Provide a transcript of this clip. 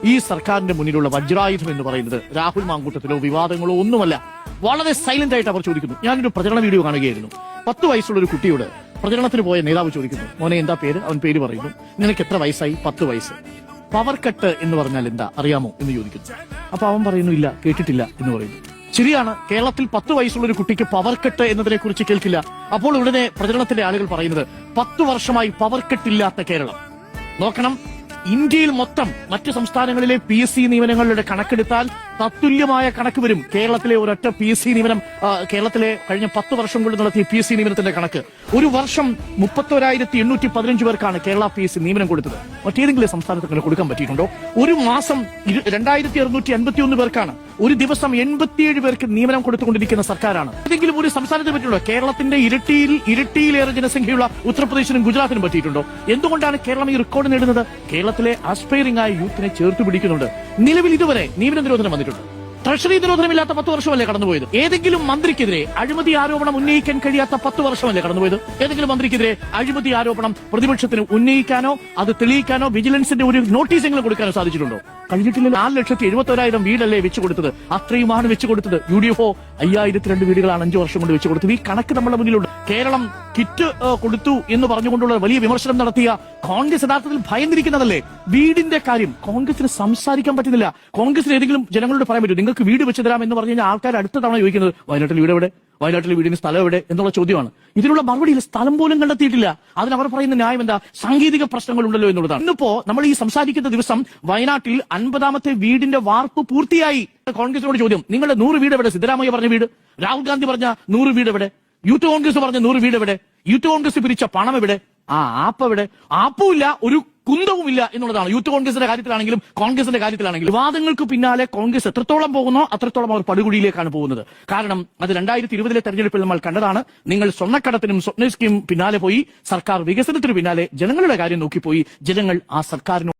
ഈ സർക്കാരിന്റെ മുന്നിലുള്ള വജ്രായുധം എന്ന് പറയുന്നത് രാഹുൽ മാങ്കൂട്ടത്തിലോ വിവാദങ്ങളോ ഒന്നുമല്ല. വളരെ സൈലന്റ് ആയിട്ട് അവർ ചോദിക്കുന്നു. ഞാനൊരു പ്രചരണ വീഡിയോ കാണുകയായിരുന്നു. 10 വയസ്സുള്ള ഒരു കുട്ടിയോട് പ്രചരണത്തിന് പോയ നേതാവ് ചോദിക്കുന്നു, മോനെ എന്താ പേര്? അവൻ പേര് പറയുന്നു. നിനക്ക് എത്ര വയസ്സായി? 10 വയസ്സ്. പവർ കട്ട് എന്ന് പറഞ്ഞാൽ എന്താ അറിയാമോ എന്ന് ചോദിക്കുന്നു. അപ്പൊ അവൻ പറയുന്നു, ഇല്ല, കേട്ടിട്ടില്ല എന്ന് പറയുന്നു. ശരിയാണ്, കേരളത്തിൽ 10 വയസ്സുള്ള ഒരു കുട്ടിക്ക് പവർ കട്ട് എന്നതിനെ കുറിച്ച് കേൾക്കില്ല. അപ്പോൾ ഉടനെ പ്രചരണത്തിന്റെ ആളുകൾ പറയുന്നത് 10 വർഷമായി പവർ കട്ടില്ലാത്ത കേരളം. നോക്കണം, ഇന്ത്യയിൽ മൊത്തം മറ്റു സംസ്ഥാനങ്ങളിലെ PSC നിയമനങ്ങളുടെ കണക്കെടുത്താൽ തത്തുല്യമായ കണക്ക് വരും. കേരളത്തിലെ ഒരൊറ്റ PSC നിയമനം, കേരളത്തിലെ കഴിഞ്ഞ 10 വർഷം കൊണ്ട് നടത്തിയ PSC നിയമനത്തിന്റെ കണക്ക്, ഒരു വർഷം 31,815 പേർക്കാണ് കേരള PSC നിയമനം കൊടുത്തത്. മറ്റേതെങ്കിലും സംസ്ഥാനത്ത് അങ്ങനെ കൊടുക്കാൻ പറ്റിയിട്ടുണ്ടോ? ഒരു മാസം 2,651 പേർക്കാണ്, ഒരു ദിവസം 87 പേർക്ക് നിയമനം കൊടുത്തുകൊണ്ടിരിക്കുന്ന സർക്കാരാണ്. ഏതെങ്കിലും ഒരു സംസ്ഥാനത്ത് പറ്റിയിട്ടുണ്ടോ? കേരളത്തിന്റെ ഇരട്ടിയിലേറെ ജനസംഖ്യയുള്ള ഉത്തർപ്രദേശിനും ഗുജറാത്തിനും പറ്റിയിട്ടുണ്ടോ? എന്തുകൊണ്ടാണ് കേരളം ഈ റെക്കോർഡ് നേടുന്നത്? കേരളത്തിലെ ആസ്പയറിംഗ് ആയ യൂത്തിനെ ചേർത്ത് പിടിക്കുന്നുണ്ട്. നിലവിൽ ഇതുവരെ നിയമന നിരോധനം വന്നിട്ടുണ്ട്. ട്രഷറി നിരോധനമില്ലാത്ത 10 വർഷമല്ലേ കടന്നുപോയത്? ഏതെങ്കിലും മന്ത്രിക്കെതിരെ അഴിമതി ആരോപണം ഉന്നയിക്കാൻ കഴിയാത്ത 10 വർഷമല്ലേ കടന്നുപോയത്? ഏതെങ്കിലും മന്ത്രിക്കെതിരെ അഴിമതി ആരോപണം പ്രതിപക്ഷത്തിന് ഉന്നയിക്കാനോ അത് തെളിയിക്കാനോ വിജിലൻസിന്റെ ഒരു നോട്ടീസെങ്കിലും കൊടുക്കാനോ സാധിച്ചിട്ടുണ്ടോ? കഴിഞ്ഞിട്ടില്ല. 4,71,000 വീടല്ലേ വെച്ചു കൊടുത്തത്? അത്രയുമാണ് വെച്ചു കൊടുത്തത്. UDF 5,002 വീടുകളാണ് 5 വർഷം കൊണ്ട് വെച്ചു കൊടുത്തത്. ഈ കണക്ക് നമ്മുടെ മുന്നിലുണ്ട്. കേരളം കിറ്റ് കൊടുത്തു എന്ന് പറഞ്ഞുകൊണ്ടുള്ള വലിയ വിമർശനം നടത്തിയ കോൺഗ്രസ് യഥാർത്ഥത്തിൽ ഭയന്നിരിക്കുന്നതല്ലേ? വീടിന്റെ കാര്യം കോൺഗ്രസിന് സംസാരിക്കാൻ പറ്റുന്നില്ല. കോൺഗ്രസിന് ഏതെങ്കിലും ജനങ്ങളോട് പറയാൻ പറ്റും, നിങ്ങൾക്ക് വീട് വെച്ചു തരാം എന്ന് പറഞ്ഞു കഴിഞ്ഞാൽ ആൾക്കാർ അടുത്ത തവണ ചോദിക്കുന്നത്, വയനാട്ടിൽ വീട് എവിടെ? വയനാട്ടിലെ വീടിന് സ്ഥലം എവിടെ എന്നുള്ള ചോദ്യമാണ്. ഇതിനുള്ള മറുപടിയിൽ സ്ഥലം പോലും കണ്ടെത്തിയിട്ടില്ല. അതിനവർ പറയുന്ന ന്യായം എന്താ? സാങ്കേതിക പ്രശ്നങ്ങളുണ്ടല്ലോ എന്നുള്ളതാണ്. ഇന്നിപ്പോ നമ്മൾ ഈ സംസാരിക്കുന്ന ദിവസം വയനാട്ടിൽ 50ാമത്തെ വീടിന്റെ വാർപ്പ് പൂർത്തിയായി. കോൺഗ്രസിനോട് ചോദ്യം, നിങ്ങളുടെ 100 വീട് എവിടെ? സിദ്ധരാമയ്യ പറഞ്ഞ വീട്, രാഹുൽ ഗാന്ധി പറഞ്ഞ 100 വീട് എവിടെ? യൂത്ത് കോൺഗ്രസ് പറഞ്ഞ 100 വീട് എവിടെ? യൂത്ത് കോൺഗ്രസ് പിരിച്ച പണം എവിടെ? ആപ്പ് എവിടെ? ആപ്പുമില്ല, ഒരു കുന്തവുമില്ല എന്നുള്ളതാണ്. യൂത്ത് കോൺഗ്രസിന്റെ കാര്യത്തിലാണെങ്കിലും കോൺഗ്രസിന്റെ കാര്യത്തിലാണെങ്കിലും വിവാദങ്ങൾക്ക് പിന്നാലെ കോൺഗ്രസ് എത്രത്തോളം പോകുന്നോ അത്രത്തോളം അവർ പടുകുടിയിലേക്കാണ് പോകുന്നത്. കാരണം അത് 2020 തെരഞ്ഞെടുപ്പിൽ നമ്മൾ കണ്ടതാണ്. നിങ്ങൾ സ്വർണ്ണക്കടത്തിനും സ്വപ്നയ്ക്കും പിന്നാലെ പോയി, സർക്കാർ വികസനത്തിന് പിന്നാലെ ജനങ്ങളുടെ കാര്യം നോക്കിപ്പോയി. ജനങ്ങൾ ആ സർക്കാരിനോട്